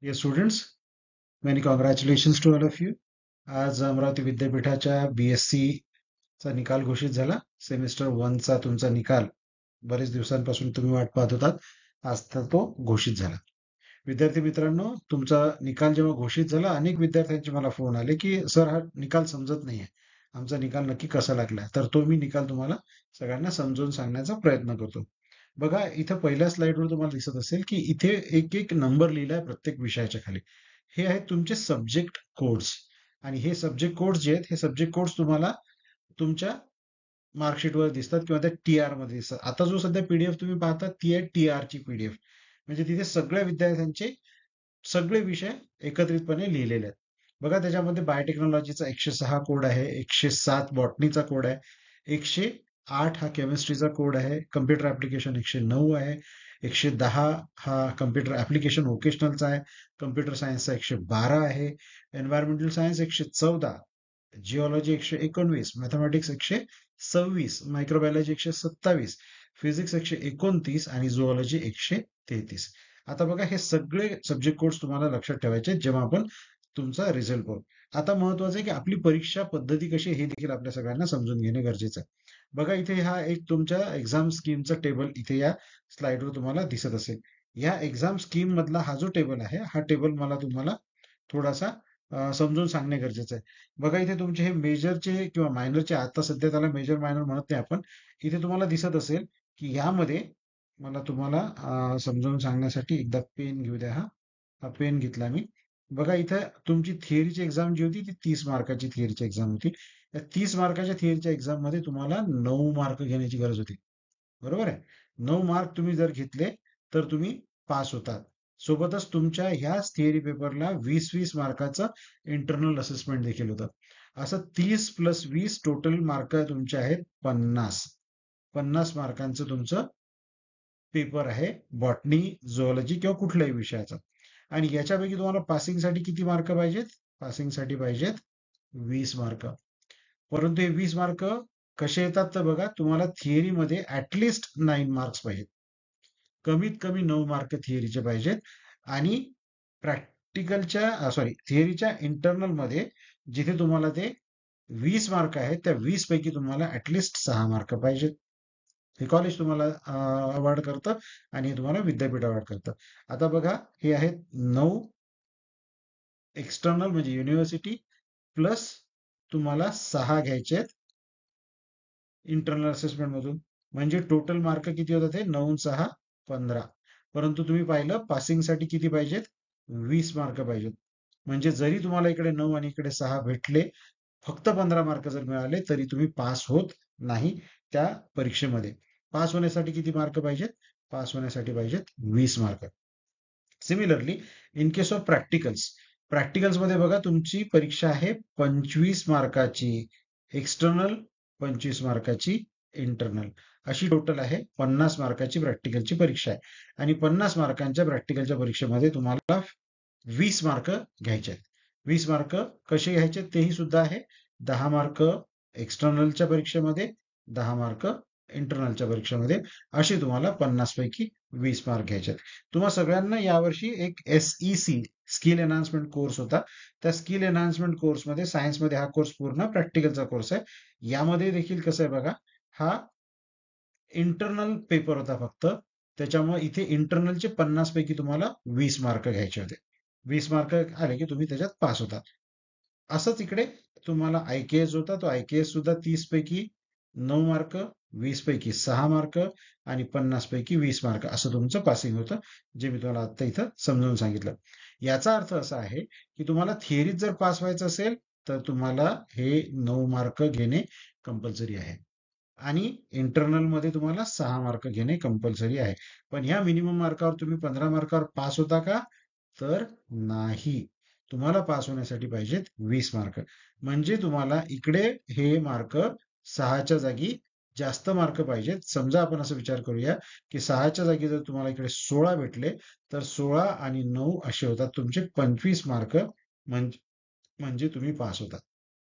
Dear students, many congratulations to all of you. आज अमरावती विद्यापीठाच्या BSc चा निकाल घोषित झाला. सेमिस्टर 1 चा तुमचा निकाल बरेच दिवसांपासून तुम्ही वाट पाहत होतात. आज तर तो घोषित झाला. विद्यार्थी मित्रांनो, तुमचा निकाल जेव्हा घोषित झाला, अनेक विद्यार्थ्यांचे मला फोन आले की सर, हा निकाल समजत नाहीये, आमचा निकाल नक्की कसा लागलाय. तर तो मी निकाल तुम्हाला सगळ्यांना समजून सांगण्याचा प्रयत्न करतो. बघा, इथं पहिल्या स्लाइडवर तुम्हाला दिसत असेल की इथे एक एक नंबर लिहिलाय प्रत्येक विषयाच्या खाली. हे आहेत तुमचे सब्जेक्ट कोड्स. आणि हे सब्जेक्ट कोड्स जे आहेत, हे सब्जेक्ट कोड्स तुम्हाला तुमच्या मार्कशीटवर दिसतात किंवा त्या TR मध्ये दिसतात. आता जो सध्या PDF तुम्ही पाहता ती आहे TR ची PDF. म्हणजे तिथे सगळ्या विद्यार्थ्यांचे सगळे विषय एकत्रितपणे लिहिलेले आहेत. बघा, त्याच्यामध्ये बायोटेक्नॉलॉजीचा 106 कोड आहे, 107 बॉटनीचा कोड आहे, 108 हा केमिस्ट्रीचा कोड आहे, कम्प्युटर ऍप्लिकेशन 109 आहे, 110 हा कम्प्युटर ऍप्लिकेशन व्होकेशनलचा आहे, कम्प्युटर सायन्सचा 112 आहे, environmental science 114, geology 119, mathematics 126, microbiology 127, physics 129 आणि झुऑलॉजी 133. आता बघा, हे सगळे सब्जेक्ट कोड्स तुम्हाला लक्षात ठेवायचे जेव्हा आपण तुमचा रिझल्ट पाहू. आता महत्वाचं आहे की आपली परीक्षा पद्धती कशी आहे हे देखील आपल्या सगळ्यांना समजून घेणे गरजेचं आहे. बघा, इथे हा एक तुमच्या एक्झाम स्कीमचा टेबल इथे या स्लाइडवर तुम्हाला दिसत असेल. या एक्झाम स्कीम मधला हा जो टेबल आहे, हा टेबल मला तुम्हाला थोडासा समजून सांगणे गरजेचं आहे. बघा, इथे तुमचे हे मेजरचे किंवा मायनरचे, आता सध्या त्याला मेजर मायनर म्हणत नाही आपण, इथे तुम्हाला दिसत असेल की यामध्ये मला तुम्हाला समजावून सांगण्यासाठी एकदा पेन घेऊ द्या. हा पेन घेतला मी. बघा, इथं तुमची थिअरीची एक्झाम जी होती ती 30 मार्काची थिअरीची एक्झाम होती. त्या 30 मार्काच्या थिअरीच्या एक्झाम मध्ये तुम्हाला 9 मार्क घेण्याची गरज होती. बरोबर आहे. 9 मार्क तुम्ही जर घेतले तर तुम्ही पास होतात. सोबतच तुमच्या ह्याच थिअरी पेपरला 20-20 मार्काचं इंटरनल असेसमेंट देखील होतं. असं 30 + 20 टोटल मार्क तुमचे आहेत 50. 50 मार्कांचं तुमचं पेपर आहे बॉटनी, झुऑलॉजी किंवा कुठल्याही विषयाचा. आणि याच्यापैकी तुम्हाला पासिंगसाठी किती मार्क पाहिजेत? पासिंगसाठी पाहिजेत 20 मार्क. परंतु हे 20 मार्क कसे येतात तर बघा, तुम्हाला थिअरीमध्ये ऍटलिस्ट 9 मार्क्स पाहिजेत. कमीत कमी 9 मार्क थिअरीचे पाहिजेत. आणि थिअरीच्या इंटरनल मध्ये जिथे तुम्हाला ते 20 मार्क आहेत, त्या 20 पैकी तुम्हाला ऍटलिस्ट 6 मार्क पाहिजेत. हे कॉलेज तुम्हाला अवॉर्ड करतं आणि हे तुम्हाला विद्यापीठ अवॉर्ड करतं. आता बघा, हे आहेत 9 एक्सटर्नल म्हणजे युनिव्हर्सिटी प्लस तुम्हाला 6 घ्यायचे आहेत इंटरनल असेसमेंट मधून. म्हणजे टोटल मार्क किती होतात? हे 9 6 15. परंतु तुम्ही पाहिलं पासिंगसाठी किती पाहिजेत? 20 मार्क पाहिजेत. म्हणजे जरी तुम्हाला इकडे 9 आणि इकडे 6 भेटले, फक्त 15 मार्क जर मिळाले तरी तुम्ही पास होत नाही त्या परीक्षेमध्ये. पास होण्यासाठी किती मार्क पाहिजेत? पास होण्यासाठी पाहिजेत 20 mark. Similarly, in case of practicals मध्ये बघा, तुमची परीक्षा आहे 25 मार्काची एक्सटर्नल, 25 मार्काची इंटरनल, अशी टोटल आहे 50 मार्काची प्रॅक्टिकलची परीक्षा आहे. आणि 50 मार्कांच्या प्रॅक्टिकलच्या परीक्षेमध्ये तुम्हाला 20 मार्क घ्यायचे आहेत. 20 मार्क कसे घ्यायचे तेही सुद्धा आहे. 10 मार्क एक्सटर्नलच्या परीक्षेमध्ये, 10 मार्क इंटरनलच्या परीक्षेमध्ये, असे तुम्हाला 50 पैकी 20 मार्क घ्यायचे आहेत. तुम्हा सगळ्यांना यावर्षी एक SEC स्किल एनहान्समेंट कोर्स होता. त्या स्किल एनहान्समेंट कोर्समध्ये, सायन्समध्ये हा कोर्स पूर्ण प्रॅक्टिकलचा कोर्स आहे. यामध्ये देखील कसं आहे बघा, हा इंटरनल पेपर होता फक्त. त्याच्यामुळे इथे इंटरनलचे 50 पैकी तुम्हाला 20 मार्क घ्यायचे होते. 20 मार्क आले की तुम्ही त्याच्यात पास होता. असंच इकडे तुम्हाला IKS होता. तो IKS सुद्धा 30 पैकी 9 मार्क, 20 पैकी 6 मार्क आणि 50 पैकी 20 मार्क असं तुमचं पासिंग होतं, जे मी तुम्हाला आता इथं समजावून सांगितलं. याचा अर्थ असा आहे की तुम्हाला थिअरीत जर पास व्हायचं असेल तर तुम्हाला हे 9 मार्क घेणे कंपल्सरी आहे. आणि इंटरनल मध्ये तुम्हाला 6 मार्क घेणे कंपल्सरी आहे. पण ह्या मिनिमम मार्कावर तुम्ही 15 मार्कावर पास होता का? तर नाही. तुम्हाला पास होण्यासाठी पाहिजेत 20 मार्क. म्हणजे तुम्हाला इकडे हे मार्क 6च्या जागी जास्त मार्क पाहिजेत. समजा आपण असा विचार करूया की 6च्या जागी जर तुम्हाला इकडे 16 भेटले तर 16 आणि 9 असे होतात तुमचे 25 मार्क. म्हणजे तुम्ही पास होतात.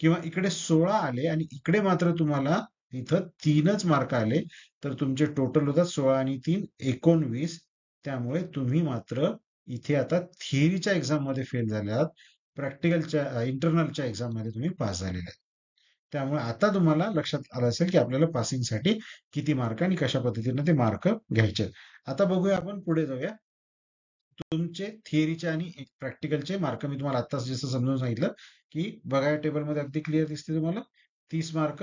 किंवा इकडे 16 आले आणि इकडे मात्र तुम्हाला इथं 3च मार्क आले तर तुमचे टोटल होतात 16 आणि 3 19. त्यामुळे तुम्ही मात्र इथे आता थिअरीच्या एक्झाम मध्ये फेल झाले आहात, प्रॅक्टिकलच्या इंटरनलच्या एक्झाम मध्ये तुम्ही पास झालेले आहेत. त्यामुळे आता तुम्हाला लक्षात आलं असेल की आपल्याला पासिंगसाठी किती मार्क आणि कशा पद्धतीने ते मार्क घ्यायचे. आता बघूया, आपण पुढे जाऊया. तुमचे थिअरीचे आणि प्रॅक्टिकलचे मार्क मी तुम्हाला आत्ताच जसं समजून सांगितलं की बघा, या टेबलमध्ये अगदी क्लिअर दिसते तुम्हाला. 30 मार्क,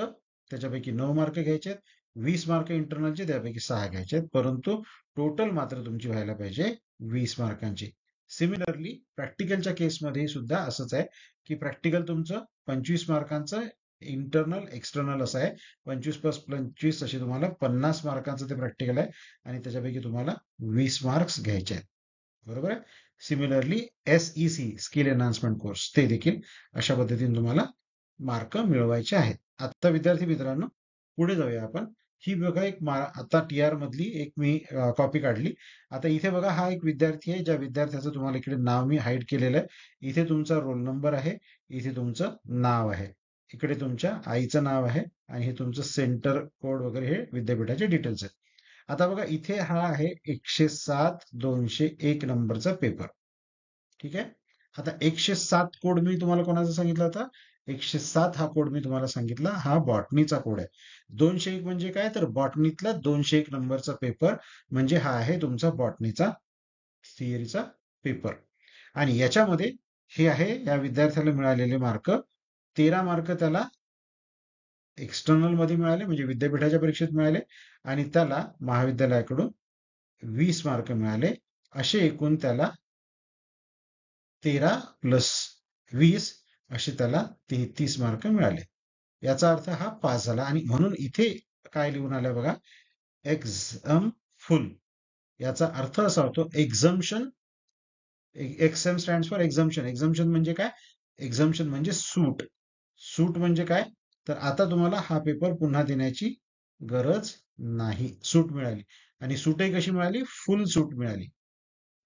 त्याच्यापैकी 9 मार्क घ्यायचे आहेत. 20 मार्क इंटरनलचे, त्यापैकी 6 घ्यायचे आहेत. परंतु टोटल मात्र तुमची व्हायला पाहिजे 20 मार्कांची. सिमिलरली प्रॅक्टिकलच्या केसमध्ये सुद्धा असंच आहे की प्रॅक्टिकल तुमचं 25 मार्कांचं, इंटरनल एक्सटर्नल असं आहे. 25 प्लस 25 असे तुम्हाला 50 मार्कांचं ते प्रॅक्टिकल आहे आणि त्याच्यापैकी तुम्हाला 20 मार्क्स घ्यायचे आहेत. बरोबर आहे. Similarly SEC skill enhancement course, ते देखील अशा पद्धतीने तुम्हाला मार्क मिळवायचे आहेत. आता विद्यार्थी मित्रांनो, पुढे जाऊया आपण. ही बघा एक आता TR मधली एक मी कॉपी काढली. आता इथे बघा, हा एक विद्यार्थी आहे, ज्या विद्यार्थ्याचं तुम्हाला इकडे नाव मी हाईड केलेलं आहे. इथे तुमचा रोल नंबर आहे, इथे तुमचं नाव आहे, इकडे तुमच्या आईचं नाव आहे आणि हे तुमचं सेंटर कोड वगैरे, हे विद्यापीठाचे डिटेल्स आहेत. आता बघा, इथे हा आहे 107/201 नंबरचा पेपर. ठीक आहे. आता 107 कोड मी तुम्हाला कोणाचा सांगितला होता? 107 हा कोड मी तुम्हाला सांगितला, हा बॉटनीचा कोड आहे. 201 म्हणजे काय? तर बॉटनीतला 201 नंबरचा पेपर, म्हणजे हा आहे तुमचा बॉटनीचा थिअरीचा पेपर. आणि याच्यामध्ये हे आहे या विद्यार्थ्याला मिळालेले मार्क. 13 मार्क त्याला एक्सटर्नल मध्ये मिळाले, म्हणजे विद्यापीठाच्या परीक्षेत मिळाले, आणि त्याला महाविद्यालयाकडून 20 मार्क मिळाले. असे एकूण त्याला 13 प्लस 20 असे त्याला 33 मार्क मिळाले. याचा अर्थ हा पास झाला. आणि म्हणून इथे काय लिहून आलं बघा, एक्झम फुल. याचा अर्थ असा होतो exemption. X M stand for exemption. Exemption म्हणजे काय? एक्झम्पशन म्हणजे सूट. सूट म्हणजे काय? तर आता तुम्हाला हा पेपर पुन्हा देण्याची गरज नाही, सूट मिळाली. आणि सूटही कशी मिळाली? फुल सूट मिळाली.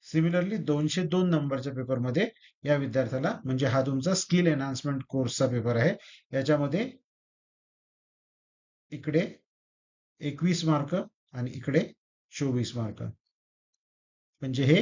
सिमिलरली 202 नंबरच्या पेपरमध्ये या विद्यार्थ्याला, म्हणजे हा तुमचा स्किल एनहान्समेंट कोर्सचा पेपर आहे, याच्यामध्ये इकडे 21 मार्क आणि इकडे 24 मार्क, म्हणजे हे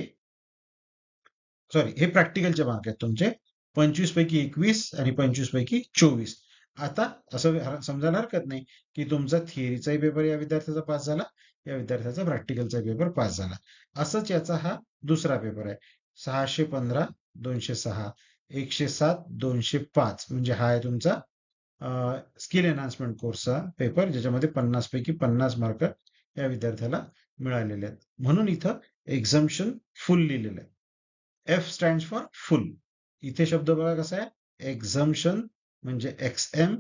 हे प्रॅक्टिकलचे मार्क आहेत तुमचे. 25 पैकी 21 आणि 25 पैकी 24. आता असं समजायला हरकत नाही की तुमचा थिअरीचाही पेपर या विद्यार्थ्याचा पास झाला, या विद्यार्थ्याचा प्रॅक्टिकलचा पेपर पास झाला. असंच याचा हा दुसरा पेपर आहे. 615/206, 107/205, म्हणजे हा आहे तुमचा स्किल एनहान्समेंट कोर्सचा पेपर, ज्याच्यामध्ये 50 पैकी 50 मार्क या विद्यार्थ्याला मिळालेले आहेत. म्हणून इथं एक्झम्पशन फुल लिहिलेलं आहे. F स्टँड फॉर फुल. इथे शब्द बघा कसा आहे, एक्झम्पशन म्हणजे XM,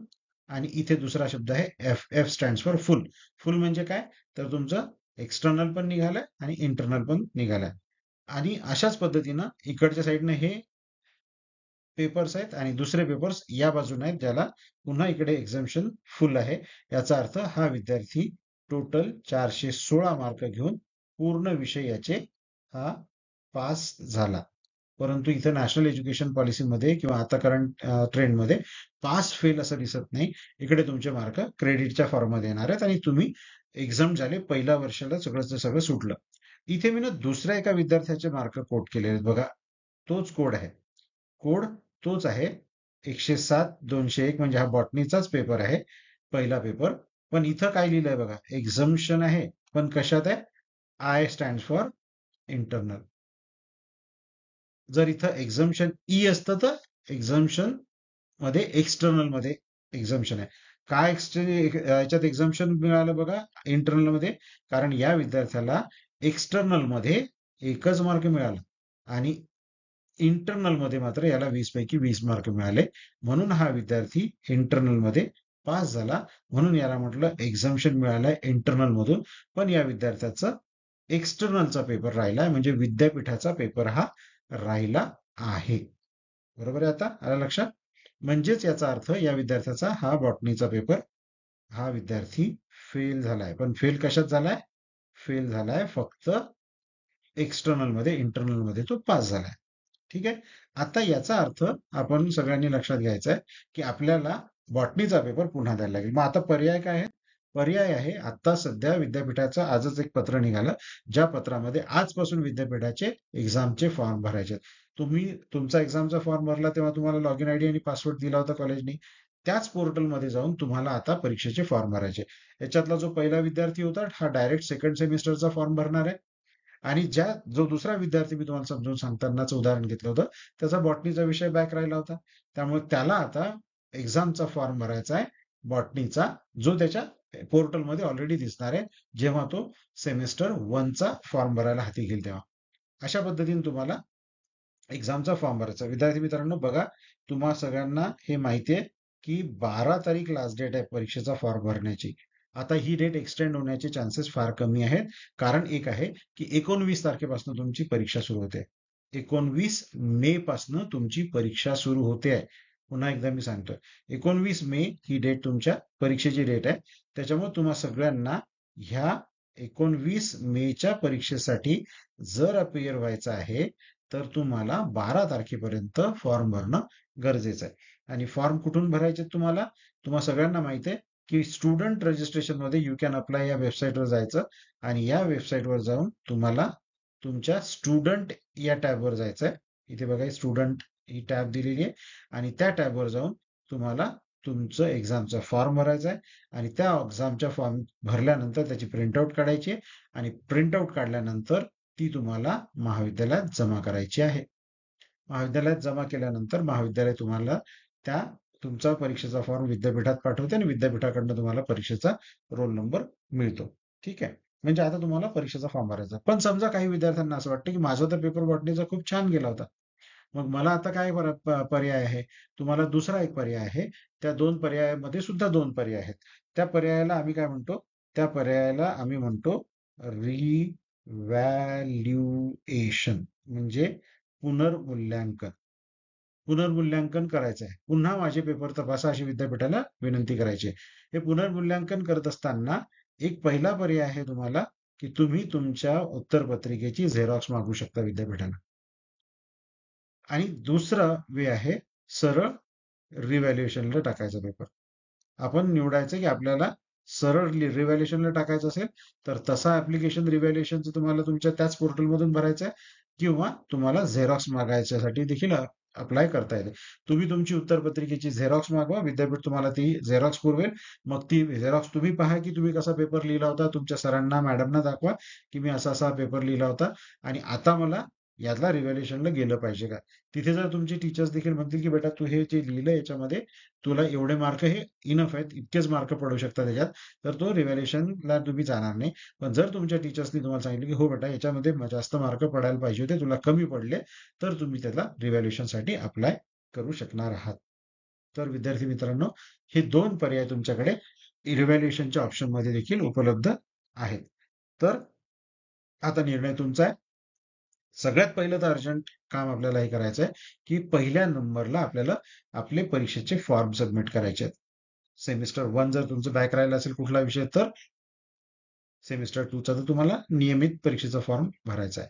आणि इथे दुसरा शब्द आहे F स्टँड फॉर फुल. फुल म्हणजे काय? तर तुमचं एक्सटर्नल पण निघालंय आणि इंटरनल पण निघालंय. आणि अशाच पद्धतीनं इकडच्या साईडने हे पेपर्स आहेत आणि दुसरे पेपर्स या बाजूने आहेत, ज्याला पुन्हा इकडे एक्झम्पशन फुल आहे. याचा अर्थ हा विद्यार्थी टोटल 416 मार्क घेऊन पूर्ण विषयाचे हा पास झाला. परंतु इथं नॅशनल एज्युकेशन पॉलिसीमध्ये किंवा आता करंट ट्रेंडमध्ये पास फेल असं दिसत नाही. इकडे तुमचे मार्क क्रेडिटच्या फॉर्ममध्ये येणार आहेत आणि तुम्ही एक्झाम झाले, पहिल्या वर्षाला सगळं सुटलं. इथे मी ना दुसऱ्या एका विद्यार्थ्याचे मार्क कोट केलेले आहेत बघा. तोच कोड आहे, कोड तोच आहे. 107/201, म्हणजे हा बॉटनीचाच पेपर आहे, पहिला पेपर. पण इथं काय लिहिलंय बघा, एक्झम्पशन आहे, पण कशात आहे? I stand for internal. जर इथं एक्झम्पशन असतं तर एक्झम्पशन मध्ये एक्सटर्नल मध्ये एक्झम्पशन आहे. काय याच्यात एक्झम्पशन मिळालं बघा इंटरनल मध्ये? कारण या विद्यार्थ्याला एक्सटर्नल मध्ये एकच मार्क मिळाला आणि इंटरनल मध्ये मात्र याला 20 पैकी 20 मार्क मिळाले. म्हणून हा विद्यार्थी इंटरनल मध्ये पास झाला. म्हणून याला म्हटलं एक्झम्पशन मिळालंय इंटरनल मधून, पण या विद्यार्थ्याचं एक्सटर्नलचा पेपर राहिलाय, म्हणजे विद्यापीठाचा पेपर हा राहिला आहे. बरोबर आहे? आता आलं लक्षात? म्हणजेच याचा अर्थ या विद्यार्थ्याचा हा बॉटनीचा पेपर, हा विद्यार्थी फेल झालाय. पण फेल कशात झालाय? फेल झालाय फक्त एक्सटर्नल मध्ये, इंटरनल मध्ये तो पास झालाय. ठीक आहे. आता याचा अर्थ आपण सगळ्यांनी लक्षात घ्यायचा आहे की आपल्याला बॉटनीचा पेपर पुन्हा द्यायला लागेल. मग आता पर्याय काय आहे? पर्याय आहे. आता सध्या विद्यापीठाचं आजच एक पत्र निघालं, ज्या पत्रामध्ये आजपासून विद्यापीठाचे एक्झामचे फॉर्म भरायचे. तुम्ही तुमचा एक्झामचा फॉर्म भरला तेव्हा तुम्हाला लॉगिन आयडी आणि पासवर्ड दिला होता कॉलेजने. त्याच पोर्टलमध्ये जाऊन तुम्हाला आता परीक्षेचे फॉर्म भरायचे. याच्यातला जो पहिला विद्यार्थी होता हा डायरेक्ट सेकंड सेमिस्टरचा फॉर्म भरणार आहे. आणि जो दुसरा विद्यार्थी मी तुम्हाला समजून सांगतानाच उदाहरण घेतलं होतं, त्याचा बॉटनीचा विषय बॅक राहिला होता. त्यामुळे त्याला आता एक्झामचा फॉर्म भरायचा आहे बॉटनीचा, जो त्याच्या पोर्टलमध्ये ऑलरेडी दिसणार आहे जेव्हा तो सेमिस्टर 1चा फॉर्म भरायला हाती घेईल तेव्हा. अशा पद्धतीने तुम्हाला एक्झामचा फॉर्म भरायचा. विद्यार्थी मित्रांनो बघा, तुम्हा सगळ्यांना हे माहिती आहे की 12 तारीख लास्ट डेट आहे परीक्षेचा फॉर्म भरण्याची. आता ही डेट एक्सटेंड होण्याचे चान्सेस फार कमी आहेत. कारण एक आहे की 19 तारखेपासून तुमची परीक्षा सुरू होते. 19 मे पासून तुमची परीक्षा सुरू होते आहे. पुन्हा एकदा मी सांगतोय, 19 मे ही डेट तुमच्या परीक्षेची डेट आहे. त्याच्यामुळे तुम्हा सगळ्यांना ह्या 19 मेच्या परीक्षेसाठी जर अपियर व्हायचं आहे तर तुम्हाला 12 तारखेपर्यंत फॉर्म भरणं गरजेचं आहे. आणि फॉर्म कुठून भरायचे तुम्हा सगळ्यांना माहिती आहे की स्टुडंट रजिस्ट्रेशन मध्ये यू कॅन अप्लाय या वेबसाईटवर जायचं आणि या वेबसाईटवर जाऊन तुम्हाला तुमच्या स्टुडंट या टॅबवर जायचं आहे. इथे बघा स्टुडंट ही टॅब दिलेली आहे आणि त्या टॅबवर जाऊन तुम्हाला तुमचं एक्झामचा फॉर्म भरायचा आहे आणि त्या एक्झामच्या फॉर्म भरल्यानंतर त्याची प्रिंटआउट काढायची आहे आणि प्रिंटआउट काढल्यानंतर ती तुम्हाला महाविद्यालयात जमा करायची आहे. महाविद्यालयात जमा केल्यानंतर महाविद्यालय तुम्हाला तुमचा परीक्षेचा फॉर्म विद्यापीठात पाठवते आणि विद्यापीठाकडनं तुम्हाला परीक्षेचा रोल नंबर मिळतो. ठीक आहे, म्हणजे आता तुम्हाला परीक्षेचा फॉर्म भरायचा. पण समजा काही विद्यार्थ्यांना असं वाटतं की माझा तर पेपर बॉटनीचा खूप छान गेला होता, मग मला आता काय पर्याय आहे. तुम्हाला दुसरा एक पर्याय आहे. त्या 2 पर्यायामध्ये सुद्धा 2 पर्याय आहेत. त्या पर्यायाला आम्ही काय म्हणतो, त्या पर्यायाला आम्ही म्हणतो रिव्हॅल्युएशन, म्हणजे पुनर्मूल्यांकन. पुनर्मूल्यांकन करायचं आहे. पुन्हा माझे पेपर तपासा अशी विद्यापीठाला विनंती करायची आहे. हे पुनर्मूल्यांकन करत असताना एक पहिला पर्याय आहे तुम्हाला की तुम्ही तुमच्या उत्तरपत्रिकेची झेरॉक्स मागू शकता विद्यापीठाला. आणि दुसरा वे आहे सरळ रिव्हॅल्युएशनला टाकायचा पेपर. आपण निवडायचं की आपल्याला सरळ रिव्हॅल्युएशनला टाकायचं असेल तर तसा ऍप्लिकेशन रिव्हॅल्युएशनचं तुम्हाला तुमच्या त्याच पोर्टलमधून भरायचं आहे किंवा तुम्हाला झेरॉक्स मागायच्यासाठी देखील अप्लाय करता येते. तुम्ही तुमची उत्तरपत्रिकेची झेरॉक्स मागवा, विद्यापीठ तुम्हाला ती झेरॉक्स पुरवेल. मग ती झेरॉक्स तुम्ही पहा की तुम्ही कसा पेपर लिहिला होता, तुमच्या सरांना मॅडमना दाखवा की मी असा असा पेपर लिहिला होता आणि आता मला यातला रिव्हॅल्युएशनला गेलं पाहिजे का. तिथे जर तुमचे टीचर्स देखील म्हणतील की बेटा तू हे जे लिहिलं याच्यामध्ये तुला एवढे मार्क हे इनफ आहेत, इतकेच मार्क पडू शकतात त्याच्यात, तर तो रिव्हॅल्युएशनला तुम्ही जाणार नाही. पण जर तुमच्या टीचर्सनी तुम्हाला सांगितलं की हो बेटा याच्यामध्ये जास्त मार्क पडायला पाहिजे होते, तुला कमी पडले, तर तुम्ही त्याला रिव्हॅल्युएशनसाठी अप्लाय करू शकणार आहात. तर विद्यार्थी मित्रांनो, हे 2 पर्याय तुमच्याकडे रिव्हॅल्युएशनच्या ऑप्शन मध्ये देखील उपलब्ध आहेत. तर आता निर्णय तुमचा आहे. सगळ्यात पहिलं तर अर्जंट काम आपल्याला हे करायचं आहे की पहिल्या नंबरला आपल्याला आपले परीक्षेचे फॉर्म सबमिट करायचे आहेत. सेमिस्टर 1 जर तुमचं बॅक राहिला असेल कुठला विषय, तर सेमिस्टर 2चा तर तुम्हाला नियमित परीक्षेचा फॉर्म भरायचा आहे.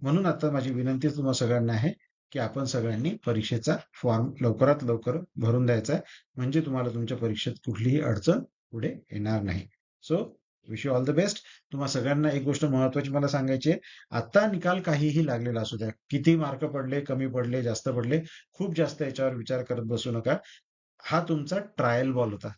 म्हणून आता माझी विनंती तुम्हाला सगळ्यांना आहे की आपण सगळ्यांनी परीक्षेचा फॉर्म लवकरात लवकर भरून द्यायचा आहे, म्हणजे तुम्हाला तुमच्या परीक्षेत कुठलीही अडचण पुढे येणार नाही. So wish you all the best. तुम्हा सगळ्यांना एक गोष्ट महत्वाची मला सांगायची आहे, आता निकाल काहीही लागलेला असू द्या, किती मार्क पडले, कमी पडले, जास्त पडले, खूप जास्त याच्यावर विचार करत बसू नका. हा तुमचा ट्रायल बॉल होता.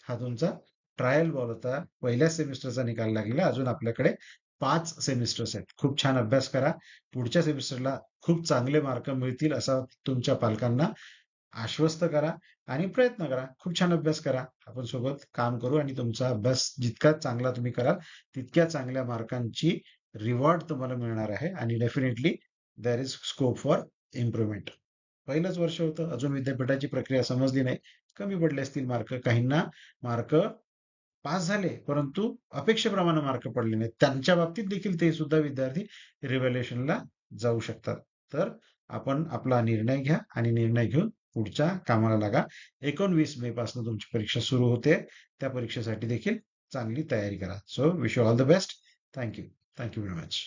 हा तुमचा ट्रायल बॉल होता. पहिल्या सेमिस्टरचा निकाल लागलेला. अजून आपल्याकडे 5 सेमिस्टर्स आहेत. खूप छान अभ्यास करा. पुढच्या सेमिस्टरला खूप चांगले मार्क मिळतील असा तुमच्या पालकांना आश्वस्त करा आणि प्रयत्न करा. खूप छान अभ्यास करा. आपण सोबत काम करू आणि तुमचा अभ्यास जितका चांगला तुम्ही कराल तितक्या चांगल्या मार्कांची रिवॉर्ड तुम्हाला मिळणार आहे आणि definitely there is scope for improvement. पहिलंच वर्ष होतं, अजून विद्यापीठाची प्रक्रिया समजली नाही, कमी पडले असतील मार्क, काहींना मार्क पास झाले परंतु अपेक्षेप्रमाणे मार्क पडले नाहीत, त्यांच्या बाबतीत देखील ते सुद्धा विद्यार्थी रिव्हॅल्युएशनला जाऊ शकतात. तर आपण आपला निर्णय घ्या आणि निर्णय घेऊन पुढच्या कामाला लागा. 19 मे पासून तुमची परीक्षा सुरू होते. त्या परीक्षेसाठी देखील चांगली तयारी करा. So wish you all the best. Thank you very much.